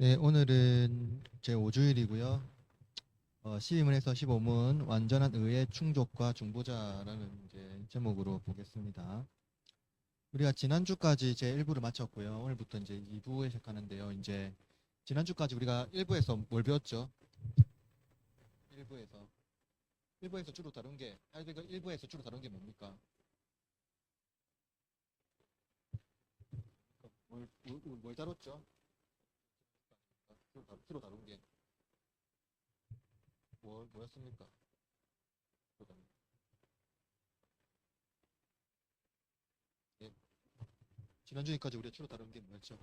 네, 오늘은 제 5주일이고요. 12문에서 15문 완전한 의의 충족과 중보자라는 이제 제목으로 보겠습니다. 우리가 지난주까지 제 1부를 마쳤고요. 오늘부터 이제 2부에 시작하는데요. 이제 지난주까지 우리가 1부에서 뭘 배웠죠? 1부에서 1부에서 주로 다룬 게 1부에서 주로 다룬 게 뭡니까? 뭘 다뤘죠? 주로 다룬 게 뭐였습니까? 주로 다룬 게. 예, 지난주까지 우리가 주로 다룬 게 뭐였죠?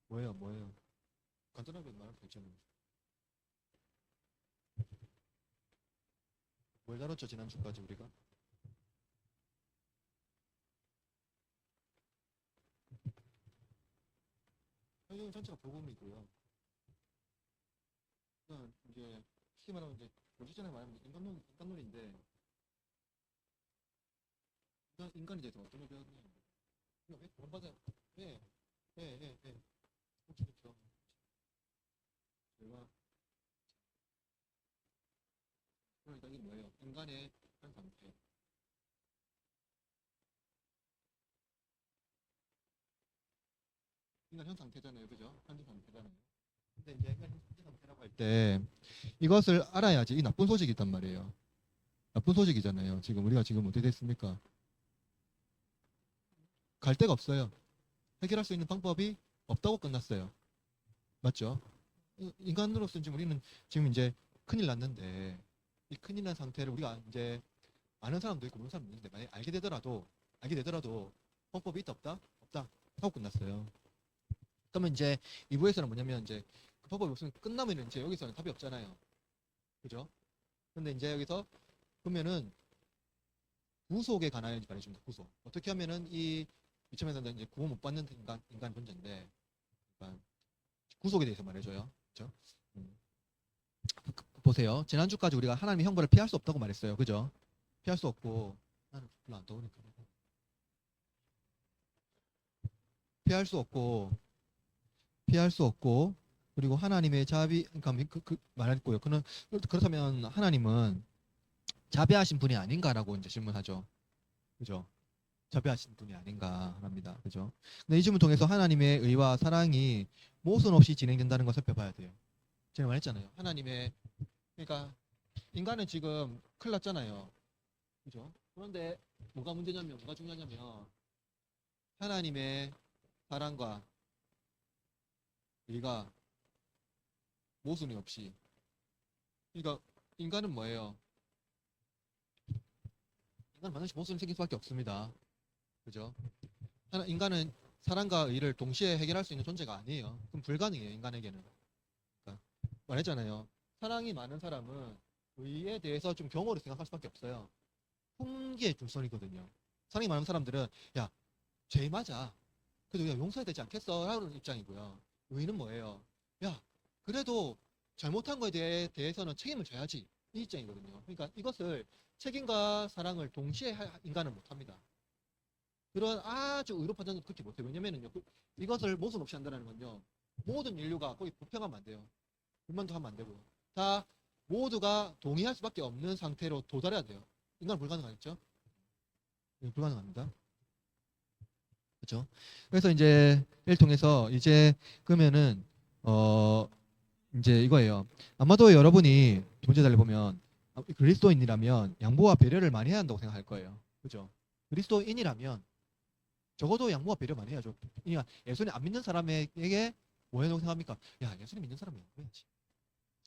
뭐예요? 간단하게 말하면 되잖아요. 뭘 다뤘죠, 지난주까지 우리가? 성경 전체가 복음이고요. 그냥 이제 쉽게 말하면 이제 로지전에 말하면 인간론인데 인간에 대해서 어떤 걸 배웠냐? 왜 구원받아? 예, 예, 예, 예. 그렇죠. 제가 그러니까 이게 뭐예요? 인간의 현 상태. 인간 현 상태잖아요, 그죠? 현재 상태잖아요. 근데 이제 인간 현재 상태라고 할 때 이것을 알아야지 이 나쁜 소식이 있단 말이에요. 나쁜 소식이잖아요. 지금 우리가 지금 어떻게 됐습니까? 갈 데가 없어요. 해결할 수 있는 방법이 없다고 끝났어요. 맞죠? 인간으로서 지금 우리는 지금 이제 큰일 났는데 이 큰일 난 상태를 우리가 이제 아는 사람도 있고 모르는 사람도 있는데 만약에 알게 되더라도 방법이 있다 없다? 없다 하고 끝났어요. 그러면 이제 2부에서는 뭐냐면 이제 그 방법이 없으면 끝나면 이제 여기서는 답이 없잖아요. 그죠? 근데 이제 여기서 보면은 구속에 관하여 말해줍니다. 구속. 어떻게 하면은 이 이점에서는 이제 구원 못 받는 인간 존재인데 그러니까 구속에 대해서 말해줘요. 그죠? 음. 보세요. 지난주까지 우리가 하나님의 형벌을 피할 수 없다고 말했어요. 그죠? 피할 수 없고 나는 별로 안 떠오르니까 피할 수 없고 피할 수 없고 그리고 하나님의 자비 그러니까 말했고요. 그렇다면 하나님은 자비하신 분이 아닌가라고 이제 질문하죠. 그죠? 자비하신 분이 아닌가 합니다. 그죠? 근데 이 질문 통해서 하나님의 의와 사랑이 모순 없이 진행된다는 것을 살펴봐야 돼요. 제가 말했잖아요. 하나님의 그러니까 인간은 지금 큰일 났잖아요. 그죠? 그런데 뭐가 중요하냐면 하나님의 사랑과 의가 모순이 없이 그러니까 인간은 뭐예요? 인간은 반드시 모순이 생길 수밖에 없습니다. 그죠? 인간은 사랑과 의를 동시에 해결할 수 있는 존재가 아니에요. 그럼 불가능해요, 인간에게는. 그러니까 말했잖아요. 사랑이 많은 사람은 의에 대해서 좀 경호를 생각할 수밖에 없어요. 훈계의 줄선이거든요. 사랑이 많은 사람들은 야, 죄 맞아. 그래도 우리가 용서해야 되지 않겠어? 라는 입장이고요. 의는 뭐예요? 야, 그래도 잘못한 거에 대해서는 책임을 져야지. 이 입장이거든요. 그러니까 이것을 책임과 사랑을 동시에 인간은 못합니다. 그런 아주 의로 판단도 그렇게 못해요. 왜냐면은요, 이것을 모순 없이 한다는 건요, 모든 인류가 거기 부평하면 안 돼요. 불만도 하면 안 되고요. 다 모두가 동의할 수밖에 없는 상태로 도달해야 돼요. 인간은 불가능하겠죠? 네, 불가능합니다. 그렇죠? 그래서 이제 를 통해서 이제 그러면은 어 이제 이거예요. 아마도 여러분이 문제 달리 보면 그리스도인이라면 양보와 배려를 많이 해야 한다고 생각할 거예요. 그죠? 그리스도인이라면 적어도 양보와 배려 많이 해야죠. 그러니까 예수님 안 믿는 사람에게 뭐 해놓고 생각합니까? 야, 예수님 믿는 사람은 양보해야지.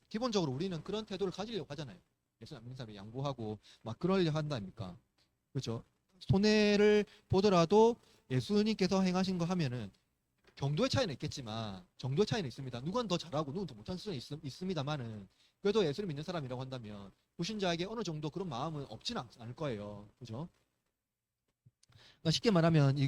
기본적으로 우리는 그런 태도를 가지려고 하잖아요. 예수님 안 믿는 사람이 양보하고 막 그러려 한다니까. 그렇죠? 손해를 보더라도 예수님께서 행하신 거 하면은 정도의 차이는 있겠지만 정도의 차이는 있습니다. 누군 더 잘하고 누군 더 못한 수는 있습니다만은 그래도 예수를 믿는 사람이라고 한다면 불신자에게 어느 정도 그런 마음은 없지는 않을 거예요. 그죠? 그러니까 쉽게 말하면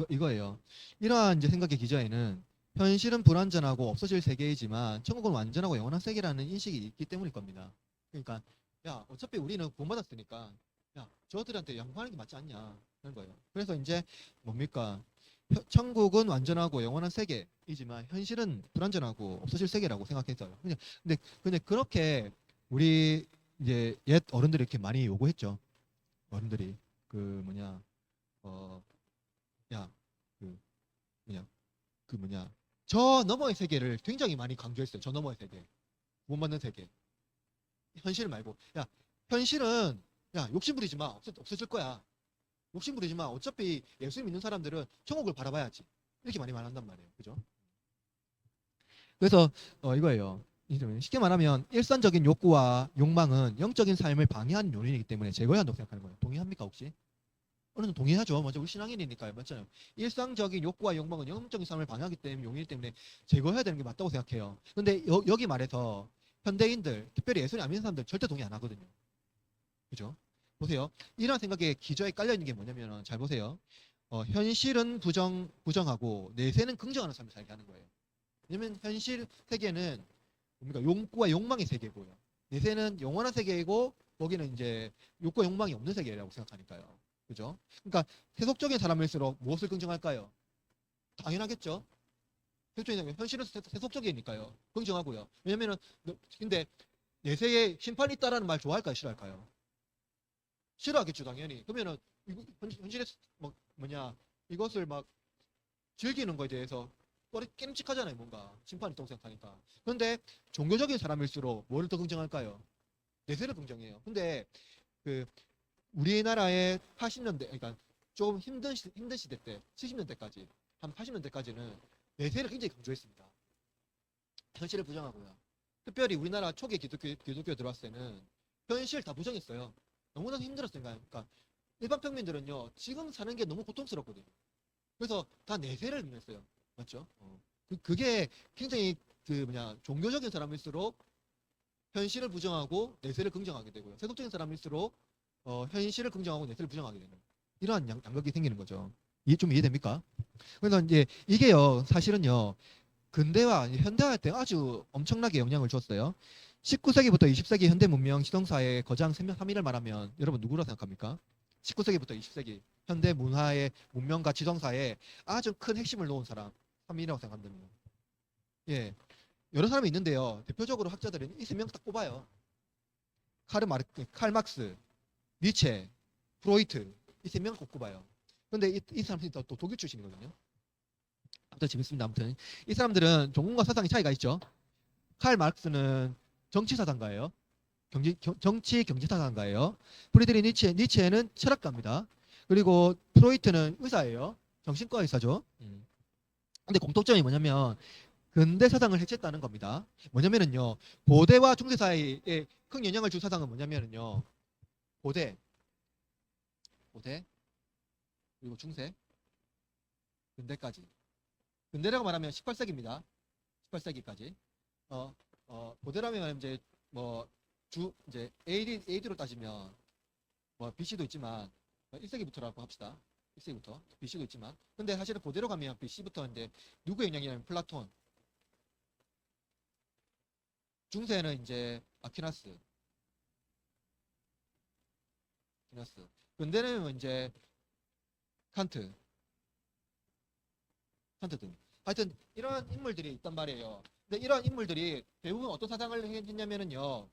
이거예요. 이러한 이제 생각의 기저에는 현실은 불완전하고 없어질 세계이지만 천국은 완전하고 영원한 세계라는 인식이 있기 때문일 겁니다. 그러니까 야 어차피 우리는 구원받았으니까 야 저들한테 양보하는 게 맞지 않냐 하는 거예요. 그래서 이제 뭡니까? 천국은 완전하고 영원한 세계이지만 현실은 불완전하고 없어질 세계라고 생각했어요. 근데 그렇게 우리 이제 옛 어른들이 이렇게 많이 요구했죠. 어른들이 그 뭐냐 그 뭐냐 뭐냐 저 너머의 세계를 굉장히 많이 강조했어요. 저 너머의 세계, 구원받는 세계. 현실 말고 현실은 욕심 부리지 마. 없어질 거야. 욕심 부리지 마. 어차피 예수 믿는 사람들은 천국을 바라봐야지. 이렇게 많이 말한단 말이에요. 그죠? 그래서 이거예요. 쉽게 말하면 일선적인 욕구와 욕망은 영적인 삶을 방해하는 요인이기 때문에 제거해야 한다고 생각하는 거예요. 동의합니까 혹시? 어느 정도 동의하죠. 먼저 우리 신앙인이니까요. 맞잖아요. 일상적인 욕구와 욕망은 영적인 삶을 방해하기 때문에 용이기 때문에 제거해야 되는 게 맞다고 생각해요. 근데 여기 말해서 현대인들, 특별히 예수님 안 믿는 사람들 절대 동의 안 하거든요. 그죠? 보세요. 이런 생각에 기저에 깔려 있는 게 뭐냐면 잘 보세요. 현실은 부정하고 내세는 긍정하는 삶을 살게 하는 거예요. 왜냐면 현실 세계는 뭡니까? 욕구와 욕망의 세계고요. 내세는 영원한 세계이고 거기는 이제 욕구와 욕망이 없는 세계라고 생각하니까요. 그죠? 그러니까 세속적인 사람일수록 무엇을 긍정할까요? 당연하겠죠. 세속적인 현실은 세속적이니까요. 긍정하고요. 왜냐면은 근데 내세에 심판이 있다라는 말 좋아할까요? 싫어할까요? 싫어하겠죠, 당연히. 그러면은 현실에 뭐냐 이것을 막 즐기는 거에 대해서 꼬리 깨름직하잖아요, 뭔가 심판이 있다고 생각하니까. 그런데 종교적인 사람일수록 뭐를 더 긍정할까요? 내세를 긍정해요. 근데 그 우리나라의 80년대, 그러니까 좀 힘든 시대 때, 70년대까지, 한 80년대까지는 내세를 굉장히 강조했습니다. 현실을 부정하고요. 특별히 우리나라 초기 기독교 들어왔을 때는 현실 다 부정했어요. 너무나 힘들었어요. 그러니까 일반 평민들은요, 지금 사는 게 너무 고통스럽거든요. 그래서 다 내세를 믿었어요. 맞죠? 그게 굉장히 종교적인 사람일수록 현실을 부정하고 내세를 긍정하게 되고요. 세속적인 사람일수록 현실을 긍정하고 내세를 부정하게 되는 이러한 양극이 생기는 거죠. 좀 이해됩니까? 그래서 이제 이게요, 사실은요, 근대화, 현대화할 때 아주 엄청나게 영향을 줬어요. 19세기부터 20세기 현대 문명 지성사의 거장 3인을 말하면 여러분 누구라 생각합니까? 19세기부터 20세기 현대 문화의 문명과 지성사에 아주 큰 핵심을 놓은 사람 3인이라고 생각합니다. 예, 여러 사람이 있는데요. 대표적으로 학자들은 이 세 명 딱 꼽아요. 칼 막스, 니체, 프로이트 이 세 명 꼭 꼽아요. 근데 이 사람들이 또 독일 출신이거든요. 아무튼 재밌습니다. 아무튼 이 사람들은 종군과 사상의 차이가 있죠. 칼 마르크스는 정치 사상가예요. 정치 경제 사상가예요. 프리드리 니체는 철학가입니다. 그리고 프로이트는 의사예요. 정신과 의사죠. 근데 공통점이 뭐냐면 근대 사상을 해체했다는 겁니다. 뭐냐면은요, 고대와 중세 사이에 큰 영향을 준 사상은 뭐냐면은요, 고대 그리고 중세, 근대까지. 근대라고 말하면 18세기입니다. 18세기까지. 고대라면 이제 이제 AD로 따지면 BC도 있지만 1세기부터라고 합시다. 1세기부터 BC도 있지만, 근데 사실은 고대로 가면 BC부터 이제 누구의 영향이냐면 플라톤. 중세는 이제 아퀴나스. 근대는 이제 칸트 등. 하여튼 이런 인물들이 있단 말이에요. 근데 이런 인물들이 대부분 어떤 사상을 했냐면은요,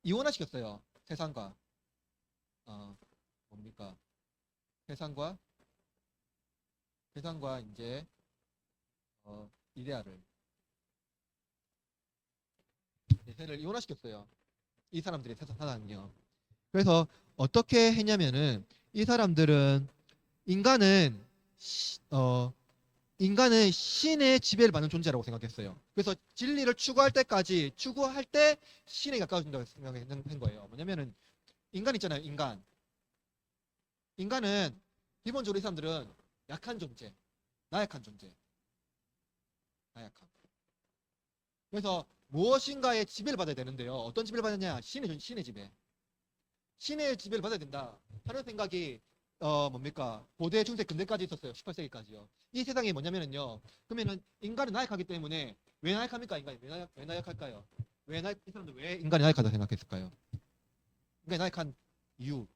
이원화시켰어요. 세상과 뭡니까? 세상과 이제 이데아를 세상을 이원화시켰어요. 이 사람들의 사상은요. 그래서 어떻게 했냐면은 이 사람들은 인간은 신의 지배를 받는 존재라고 생각했어요. 그래서 진리를 추구할 때 신에 가까워진다고 생각한 거예요. 뭐냐면은 인간 있잖아요. 인간은 기본적으로 이 사람들은 약한 존재, 나약한 존재, 나약함. 그래서 무엇인가의 지배를 받아야 되는데요. 어떤 지배를 받느냐? 신의 지배. 신의 지배를 받아야 된다 하는 생각이 뭡니까? 고대, 중세, 근대까지 있었어요. 18세기까지요. 이 세상이 뭐냐면은요. 그러면은 인간은 나약하기 때문에 왜 나약합니까? 인간이 왜 나약할까요? 이 사람들 왜 인간이 나약하다고 생각했을까요? 인간이 나약한 이유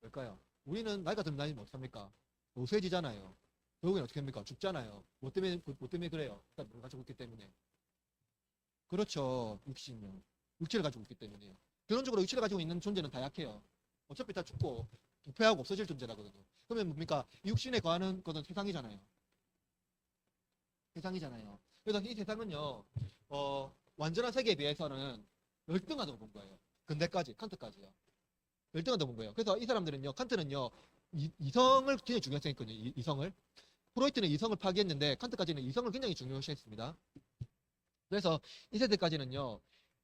뭘까요? 우리는 나이가 들면 어떻습니까? 노쇠지잖아요. 결국엔 어떻게 합니까? 죽잖아요. 뭐 때문에 그래요? 일단 뭘 가지고 있기 때문에. 그렇죠. 육신요. 육체를 가지고 있기 때문에요. 결론적으로 육체를 가지고 있는 존재는 다 약해요. 어차피 다 죽고 부패하고 없어질 존재라거든요. 그러면 뭡니까? 이 육신에 거하는 것은 세상이잖아요. 세상이잖아요. 그래서 이 세상은요, 완전한 세계에 비해서는 열등하다고 본 거예요. 근대까지, 칸트까지요. 열등하다고 본 거예요. 그래서 이 사람들은요, 칸트는요, 이성을 굉장히 중요시했거든요. 이성을. 프로이트는 이성을 파기했는데, 칸트까지는 이성을 굉장히 중요시했습니다. 그래서 이 세대까지는요,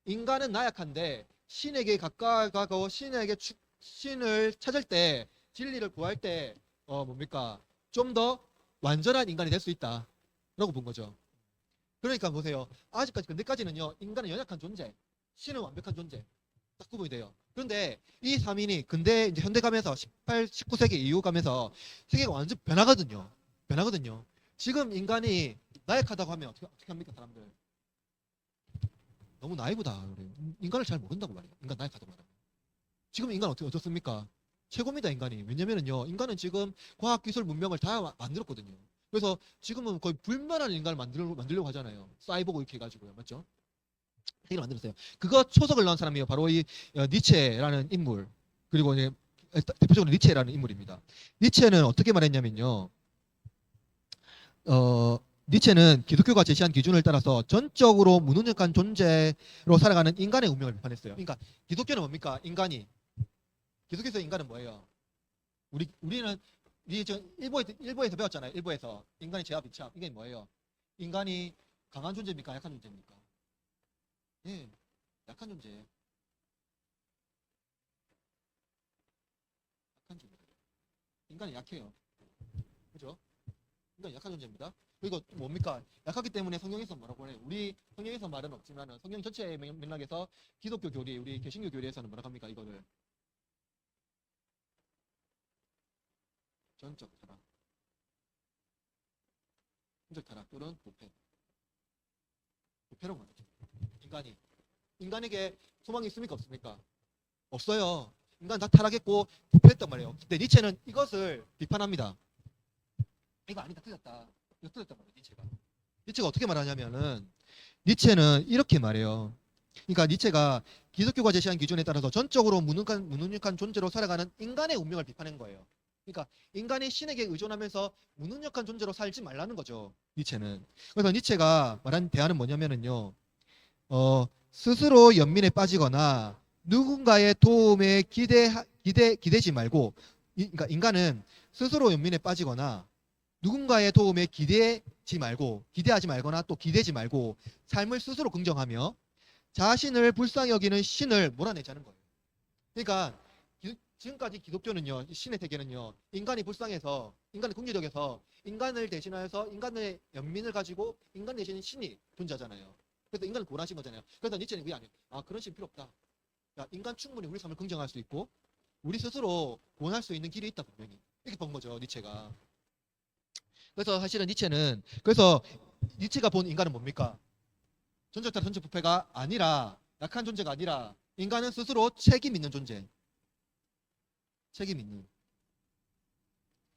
인간은 나약한데, 신에게 가까워가고, 신을 찾을 때, 진리를 구할 때, 뭡니까? 좀 더 완전한 인간이 될 수 있다. 라고 본 거죠. 그러니까 보세요. 아직까지 근데까지는요. 인간은 연약한 존재, 신은 완벽한 존재 딱 구분이 돼요. 그런데 이 3인이 근대 이제 현대 가면서 18, 19세기 이후 가면서 세계가 완전 변하거든요. 변하거든요. 지금 인간이 나약하다고 하면 어떻게 합니까, 사람들? 너무 나이브다 그래요. 인간을 잘 모른다고 말해요. 인간 나약하다고 말해요. 지금 인간 어떻습니까? 최고입니다, 인간이. 왜냐면은요, 인간은 지금 과학기술 문명을 다 만들었거든요. 그래서 지금은 거의 불만한 인간을 만들려고 하잖아요. 사이보그 이렇게 해가지고요. 맞죠? 세계를 만들었어요. 그거 초석을 넣은 사람이에요. 바로 이 니체라는 인물. 그리고 이제 대표적으로 니체라는 인물입니다. 니체는 어떻게 말했냐면요. 어, 니체는 기독교가 제시한 기준을 따라서 전적으로 무능력한 존재로 살아가는 인간의 운명을 비판했어요. 그러니까 기독교는 뭡니까? 인간이. 기독교에서 인간은 뭐예요? 우리 저 일부에서 배웠잖아요. 일부에서 인간이 죄와 비참. 이게 뭐예요? 인간이 강한 존재입니까? 약한 존재입니까? 예, 약한 존재. 약한 존재. 인간이 약해요. 그죠? 인간이 약한 존재입니다. 그리고 뭡니까? 약하기 때문에 성경에서 뭐라고 해요? 우리 성경에서 말은 없지만 성경 전체의 맥락에서 기독교 교리, 우리 개신교 교리에서는 뭐라고 합니까? 이거를 전적 타락, 전적 타락 또는 부패라고 말하죠. 인간에게 소망이 있습니까? 없습니까? 없어요. 인간 다 타락했고 부패했단 말이에요. 근데 니체는 이것을 비판합니다. 이거 아니다, 틀렸다. 이거 틀렸단 말이에요, 니체가. 니체가 어떻게 말하냐면은 니체는 이렇게 말해요. 그러니까 니체가 기독교가 제시한 기준에 따라서 전적으로 무능력한 존재로 살아가는 인간의 운명을 비판한 거예요. 그러니까 인간이 신에게 의존하면서 무능력한 존재로 살지 말라는 거죠. 니체는. 그래서 니체가 말한 대안은 뭐냐면은요. 스스로 연민에 빠지거나 누군가의 도움에 기대지 말고, 그러니까 인간은 스스로 연민에 빠지거나 누군가의 도움에 기대하지 말거나 또 기대지 말고 삶을 스스로 긍정하며 자신을 불쌍히 여기는 신을 몰아내자는 거예요. 그러니까 지금까지 기독교는요, 신의 세계는요, 인간이 불쌍해서, 인간이 궁지적에서 인간을 대신하여서 인간의 연민을 가지고 인간 대신 신이 존재하잖아요. 그래서 인간을 구원하신 거잖아요. 그래서 니체는 그게 아니에요. 아, 그런 신 필요 없다. 야, 인간 충분히 우리 삶을 긍정할 수 있고 우리 스스로 구원할 수 있는 길이 있다, 분명히. 이렇게 본 거죠, 니체가. 그래서 사실은 그래서 니체가 본 인간은 뭡니까? 전적타 전적부패가 아니라, 약한 존재가 아니라 인간은 스스로 책임 있는 존재. 책임 있는.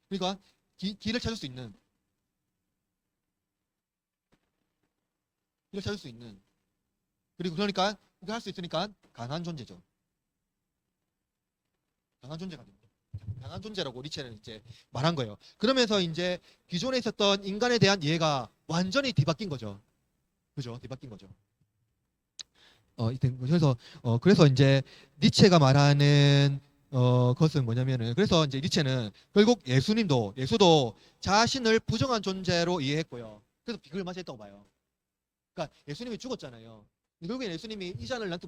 그러니까 길을 찾을 수 있는, 길을 찾을 수 있는. 그리고 그러니까 그게 할 수 있으니까 강한 존재죠. 강한 존재가 됩니다. 강한 존재라고 리체는 이제 말한 거예요. 그러면서 이제 기존에 있었던 인간에 대한 이해가 완전히 뒤바뀐 거죠. 그죠? 뒤바뀐 거죠. 그래서 이제 니체가 말하는 것은 뭐냐면은, 그래서 이제 니체는 결국 예수도 자신을 부정한 존재로 이해했고요. 그래서 비극을 맞이했다고 봐요. 그러니까 예수님이 죽었잖아요. 결국엔 예수님이 이 잔을 나한테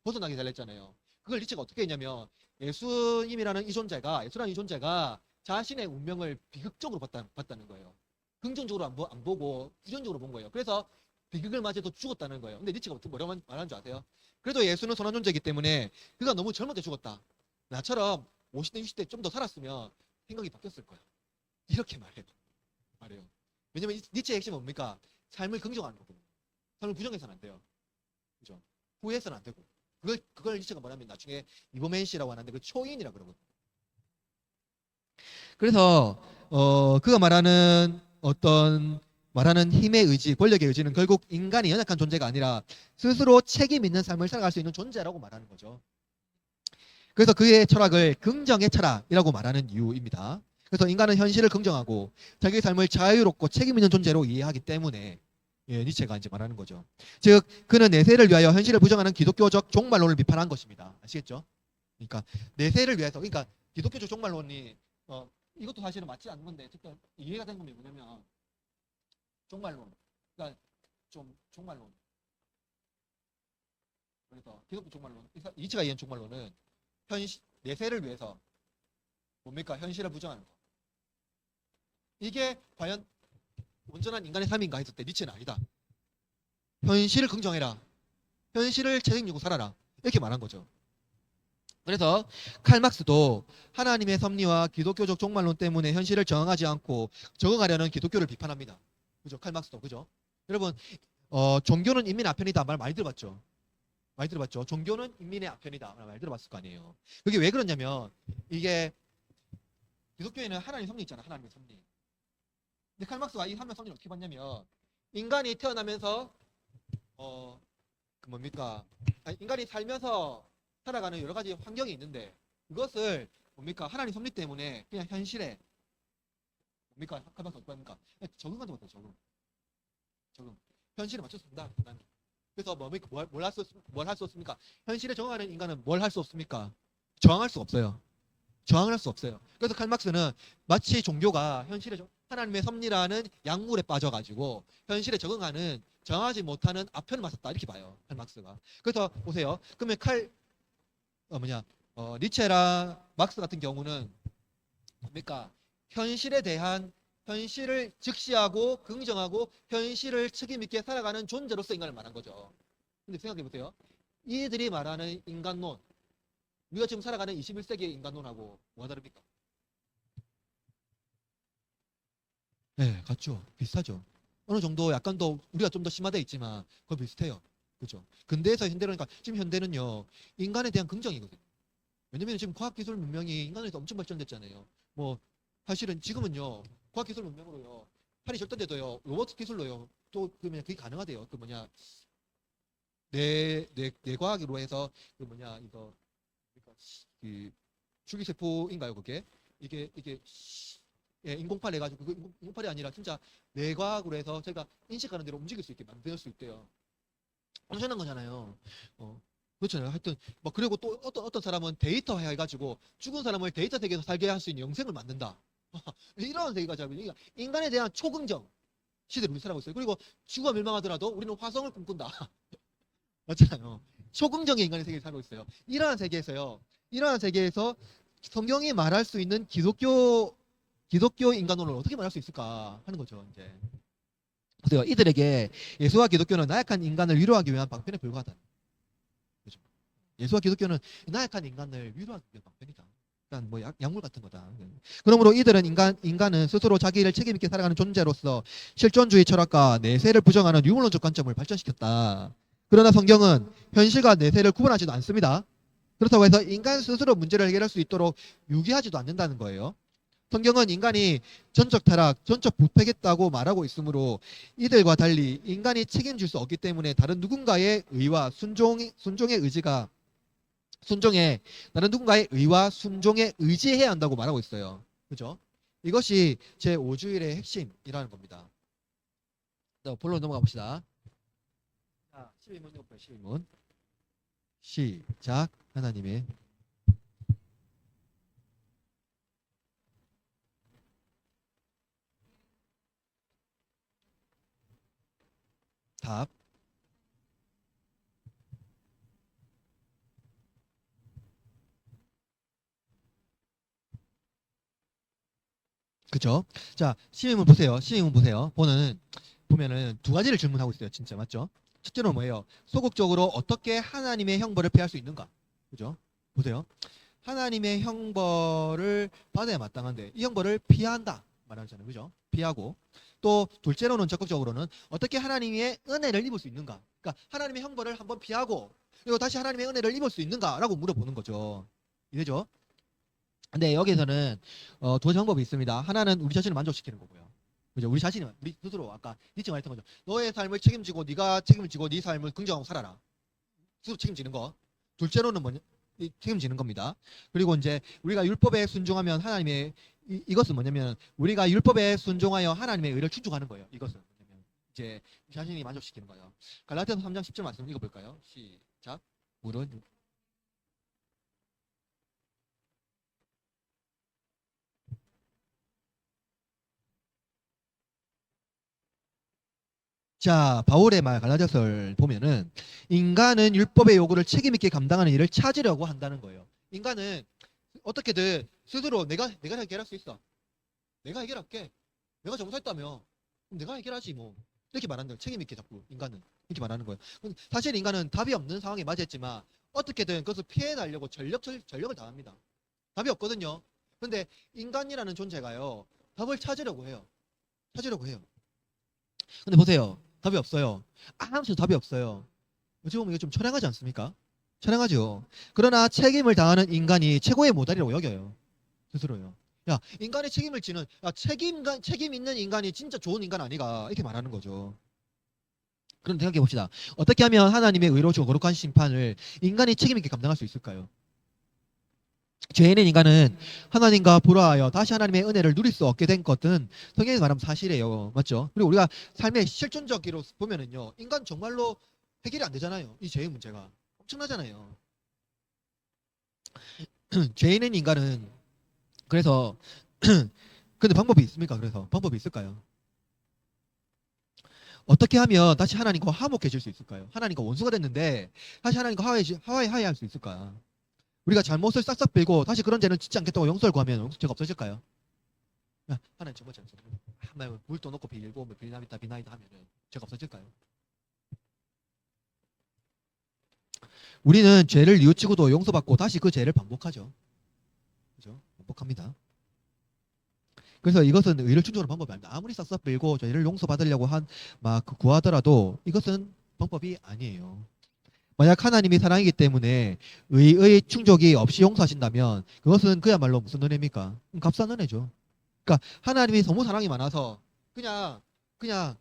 벗어나게 달랬잖아요. 그걸 니체가 어떻게 했냐면, 예수라는 이 존재가 자신의 운명을 비극적으로 봤다는 거예요. 긍정적으로 안 보고 부정적으로 본 거예요. 그래서 비극을 맞이해서 죽었다는 거예요. 근데 니체가 어떻게 뭐라고 말하는 줄 아세요? 그래도 예수는 선한 존재이기 때문에 그가 너무 젊을 때 죽었다. 나처럼 50대, 60대 좀 더 살았으면 생각이 바뀌었을 거야. 이렇게 말해요. 왜냐면 니체의 핵심은 뭡니까? 삶을 긍정하는 거거든요. 삶을 부정해서는 안 돼요. 그죠? 후회해서는 안 되고. 그걸 니체가 뭐냐면 나중에 이버맨 씨라고 하는데 그 초인이라 그러거든요. 그래서 그가 말하는 힘의 의지, 권력의 의지는 결국 인간이 연약한 존재가 아니라 스스로 책임 있는 삶을 살아갈 수 있는 존재라고 말하는 거죠. 그래서 그의 철학을 긍정의 철학이라고 말하는 이유입니다. 그래서 인간은 현실을 긍정하고 자기의 삶을 자유롭고 책임 있는 존재로 이해하기 때문에 니체가 이제 말하는 거죠. 즉 그는 내세를 위하여 현실을 부정하는 기독교적 종말론을 비판한 것입니다. 아시겠죠? 그러니까 내세를 위해서, 그러니까 기독교적 종말론이 이것도 사실은 맞지 않는 건데 어쨌든 이해가 된 건 뭐냐면 종말론, 그러니까 좀 종말론. 그래서 기독교 종말론, 니체가 이해한 종말론은 내세를 위해서 뭡니까? 현실을 부정하는 거. 이게 과연 온전한 인간의 삶인가 했을 때 니체는 아니다. 현실을 긍정해라. 현실을 책임지고 살아라. 이렇게 말한 거죠. 그래서 칼막스도 하나님의 섭리와 기독교적 종말론 때문에 현실을 정하지 않고 적응하려는 기독교를 비판합니다. 그죠? 칼막스도 그죠? 여러분 종교는 인민의 아편이다 말 많이 들어봤죠? 많이 들어봤죠? 종교는 인민의 아편이다 말 많이 들어봤을 거 아니에요. 그게 왜 그러냐면 이게 기독교에는 하나님의 섭리 있잖아. 하나님의 섭리. 근데 칼막스가 이 하나님의 섭리를 어떻게 봤냐면 인간이 태어나면서 그 뭡니까? 인간이 살면서 살아가는 여러 가지 환경이 있는데 그것을 뭡니까? 하나님 섭리 때문에 그냥 현실에 뭡니까? 칼막스 어떻게 합니까? 적응하지 못해요. 적응. 현실에 맞췄습니다. 그래서 뭘 할 수 없습니까? 현실에 적응하는 인간은 뭘 할 수 없습니까? 저항할 수 없어요. 저항할 수 없어요. 그래서 칼막스는 마치 종교가 현실에 하나님의 섭리라는 약물에 빠져가지고 현실에 적응하는 정하지 못하는 아편을 맞았다 이렇게 봐요. 칼막스가. 그래서 보세요. 그러면 니체랑 막스 같은 경우는 뭡니까? 현실을 직시하고 긍정하고 현실을 책임있게 살아가는 존재로서 인간을 말한 거죠. 근데 생각해 보세요. 이들이 말하는 인간론, 우리가 지금 살아가는 21세기의 인간론하고 뭐가 다릅니까? 네, 같죠. 비슷하죠. 어느 정도 약간 더 우리가 좀 더 심화되어 있지만 그거 비슷해요. 그죠? 근대에서 현대로니까 지금 현대는요 인간에 대한 긍정이거든요. 왜냐면 지금 과학기술 문명이 인간에서 엄청 발전됐잖아요. 뭐 사실은 지금은요 과학기술 문명으로요 팔이 절단돼도요 로봇 기술로요 또 그러면 그게 가능하대요. 그 뭐냐 뇌과학으로 해서 그 뭐냐 이거 그러니까 그 줄기세포인가요 그게 이게 예, 인공팔 해가지고 그 인공팔이 아니라 진짜 뇌과학으로 해서 저희가 인식하는 대로 움직일 수 있게 만들 수 있대요. 엄청난 거잖아요. 그렇잖아요. 하여튼 뭐 그리고 또 어떤 사람은 데이터 해가지고 죽은 사람을 데이터 세계에서 살게 할 수 있는 영생을 만든다. 이런 세계가 자 그러니까 인간에 대한 초긍정 시대를 우리 살아가고 있어요. 그리고 지구가 멸망하더라도 우리는 화성을 꿈꾼다. 맞잖아요. 초긍정의 인간의 세계를 살고 있어요. 이러한 세계에서 성경이 말할 수 있는 기독교 인간론을 어떻게 말할 수 있을까 하는 거죠. 이제 보세요. 이들에게 예수와 기독교는 나약한 인간을 위로하기 위한 방편에 불과하다. 그죠? 예수와 기독교는 나약한 인간을 위로하기 위한 방편이다. 그러니까 뭐 약물 같은 거다. 그러므로 이들은 인간은 스스로 자기를 책임 있게 살아가는 존재로서 실존주의 철학과 내세를 부정하는 유물론적 관점을 발전시켰다. 그러나 성경은 현실과 내세를 구분하지도 않습니다. 그렇다고 해서 인간 스스로 문제를 해결할 수 있도록 유기하지도 않는다는 거예요. 성경은 인간이 전적 타락, 전적 부패겠다고 말하고 있으므로 이들과 달리 인간이 책임질 수 없기 때문에 다른 누군가의 의와 다른 누군가의 의와 순종에 의지해야 한다고 말하고 있어요. 그죠? 이것이 제 5주일의 핵심이라는 겁니다. 자, 본론 넘어가 봅시다. 자, 12문 옆에 12문. 시작. 하나님의 답. 그죠? 자, 시임문 보세요. 시임문 보세요. 보면은 두 가지를 질문하고 있어요. 진짜 맞죠? 첫째로 뭐예요? 소극적으로 어떻게 하나님의 형벌을 피할 수 있는가? 그죠? 보세요. 하나님의 형벌을 받아야 마땅한데 이 형벌을 피한다 말하잖아요. 그죠? 피하고 또 둘째로는 적극적으로는 어떻게 하나님의 은혜를 입을 수 있는가? 그러니까 하나님의 형벌을 한번 피하고 그리고 다시 하나님의 은혜를 입을 수 있는가라고 물어보는 거죠. 이해죠? 근데 여기서는 두 가지 방법이 있습니다. 하나는 우리 자신을 만족시키는 거고요. 그죠? 우리 스스로 아까 니체 말했던 거죠. 너의 삶을 책임지고 네가 책임을 지고 네 삶을 긍정하고 살아라. 스스로 책임지는 거. 둘째로는 뭐냐? 책임지는 겁니다. 그리고 이제 우리가 율법에 순종하면 하나님의 이것은 뭐냐면 우리가 율법에 순종하여 하나님의 의를 충족하는 거예요. 이것은 뭐냐면 이제 자신이 만족시키는 거예요. 갈라디아서 3장 10절 말씀 읽어볼까요? 시작. 물은 자, 바울의 말 갈라디아서를 보면은 인간은 율법의 요구를 책임 있게 감당하는 일을 찾으려고 한다는 거예요. 인간은 어떻게든 스스로 내가 해결할 수 있어. 내가 해결할게. 내가 잘못했다며. 그럼 내가 해결하지 뭐. 이렇게 말하는 거예요. 책임 있게 자꾸 인간은 이렇게 말하는 거예요. 사실 인간은 답이 없는 상황에 맞이했지만 어떻게든 그것을 피해나려고 전력을 다합니다. 답이 없거든요. 근데 인간이라는 존재가요. 답을 찾으려고 해요. 찾으려고 해요. 근데 보세요. 답이 없어요. 아무튼 답이 없어요. 어찌 보면 이거 좀 처량하지 않습니까? 처량하죠. 그러나 책임을 다하는 인간이 최고의 모델이라고 여겨요. 스스로요. 야, 인간의 책임을 지는, 야, 책임 있는 인간이 진짜 좋은 인간 아니가. 이렇게 말하는 거죠. 그럼 생각해 봅시다. 어떻게 하면 하나님의 의로우시고 거룩한 심판을 인간이 책임 있게 감당할 수 있을까요? 죄 있는 인간은 하나님과 불화하여 다시 하나님의 은혜를 누릴 수 없게 된 것은 성경에서 말하면 사실이에요. 맞죠? 그리고 우리가 삶의 실존적으로 보면은요, 인간 정말로 해결이 안 되잖아요. 이 죄의 문제가. 엄청나잖아요. 죄 있는 인간은, 그래서, 근데 방법이 있습니까? 그래서 방법이 있을까요? 어떻게 하면 다시 하나님과 화목해질 수 있을까요? 하나님과 원수가 됐는데 다시 하나님과 화해할 수 있을까? 우리가 잘못을 싹싹 빌고 다시 그런 죄는 짓지 않겠다고 용서를 구하면 죄가 없어질까요? 야, 하나님 정말 잘못했어요. 한번 물도 넣고 빌고 뭐 비나이다 하면은 죄가 없어질까요? 우리는 죄를 뉘우치고도 용서받고 다시 그 죄를 반복하죠. 그죠? 반복합니다. 그래서 이것은 의를 충족하는 방법이 아닙니다. 아무리 싹싹 빌고 죄를 용서받으려고 막 구하더라도 이것은 방법이 아니에요. 만약 하나님이 사랑이기 때문에 의의 충족이 없이 용서하신다면 그것은 그야말로 무슨 은혜입니까? 값싼 은혜죠. 그러니까 하나님이 너무 사랑이 많아서 그냥 그러니까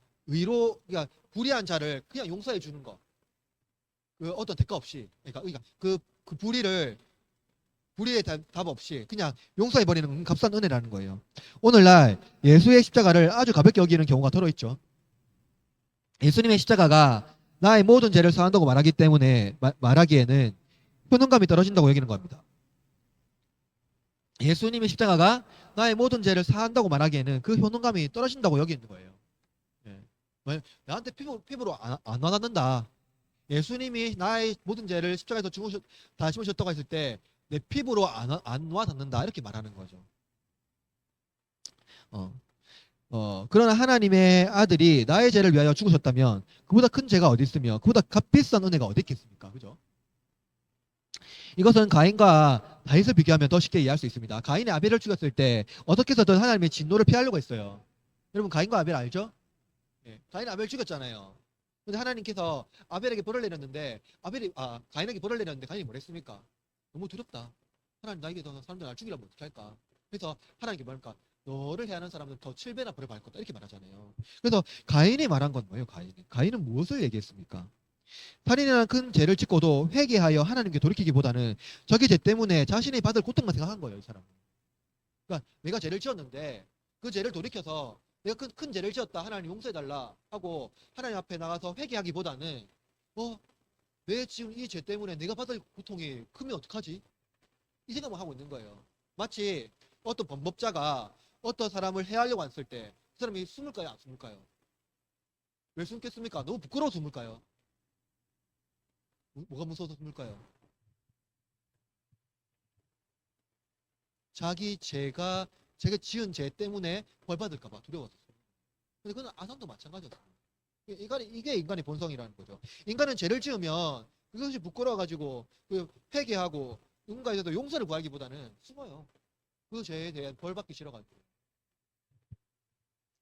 불의한 자를 그냥 용서해 주는 거. 그 어떤 대가 없이. 그러니까 그 불의의 답 없이 그냥 용서해 버리는 값싼 은혜라는 거예요. 오늘날 예수의 십자가를 아주 가볍게 여기는 경우가 더러 있죠. 예수님의 십자가가 나의 모든 죄를 사한다고 말하기 때문에 말하기에는 효능감이 떨어진다고 여기는 겁니다. 예수님의 십자가가 나의 모든 죄를 사한다고 말하기에는 그 효능감이 떨어진다고 여기는 거예요. 예. 나한테 피부로 안 와닿는다. 예수님이 나의 모든 죄를 십자가에서 다 심으셨다고 했을 때 내 피부로 안 와닿는다 이렇게 말하는 거죠. 어. 그러나 하나님의 아들이 나의 죄를 위하여 죽으셨다면 그보다 큰 죄가 어디 있으며 그보다 값비싼 은혜가 어디 있겠습니까? 그죠? 이것은 가인과 다윗을 비교하면 더 쉽게 이해할 수 있습니다. 가인이 아벨을 죽였을 때 어떻게 해서든 하나님의 진노를 피하려고 했어요. 여러분 가인과 아벨 알죠? 예, 가인 아벨 죽였잖아요. 근데 하나님께서 아벨에게 벌을 내렸는데 가인에게 벌을 내렸는데 가인이 뭘 했습니까? 너무 두렵다. 하나님 나에게 더 사람들 날 죽이려면 어떻게 할까? 그래서 하나님께 뭐랄까? 너를 해하는 사람은 더 7배나 벌을 받을 거다 이렇게 말하잖아요. 그래서 가인이 말한 건 뭐예요? 가인은 무엇을 얘기했습니까? 살인이라는 큰 죄를 짓고도 회개하여 하나님께 돌이키기보다는 자기 죄 때문에 자신이 받을 고통만 생각한 거예요, 이 사람은. 그러니까 내가 죄를 지었는데 그 죄를 돌이켜서 내가 큰 죄를 지었다 하나님 용서해달라 하고 하나님 앞에 나가서 회개하기보다는 왜 지금 이 죄 때문에 내가 받을 고통이 크면 어떡하지? 이 생각만 하고 있는 거예요. 마치 어떤 범법자가 어떤 사람을 해하려고 했을 때 그 사람이 숨을까요? 안 숨을까요? 왜 숨겠습니까? 너무 부끄러워서 숨을까요? 뭐가 무서워서 숨을까요? 제가 지은 죄 때문에 벌 받을까봐 두려워서. 근데 그건 아담도 마찬가지였어요. 이게 인간의 본성이라는 거죠. 인간은 죄를 지으면 그것이 부끄러워가지고 회개하고 누군가에게도 용서를 구하기보다는 숨어요. 그 죄에 대한 벌 받기 싫어가지고.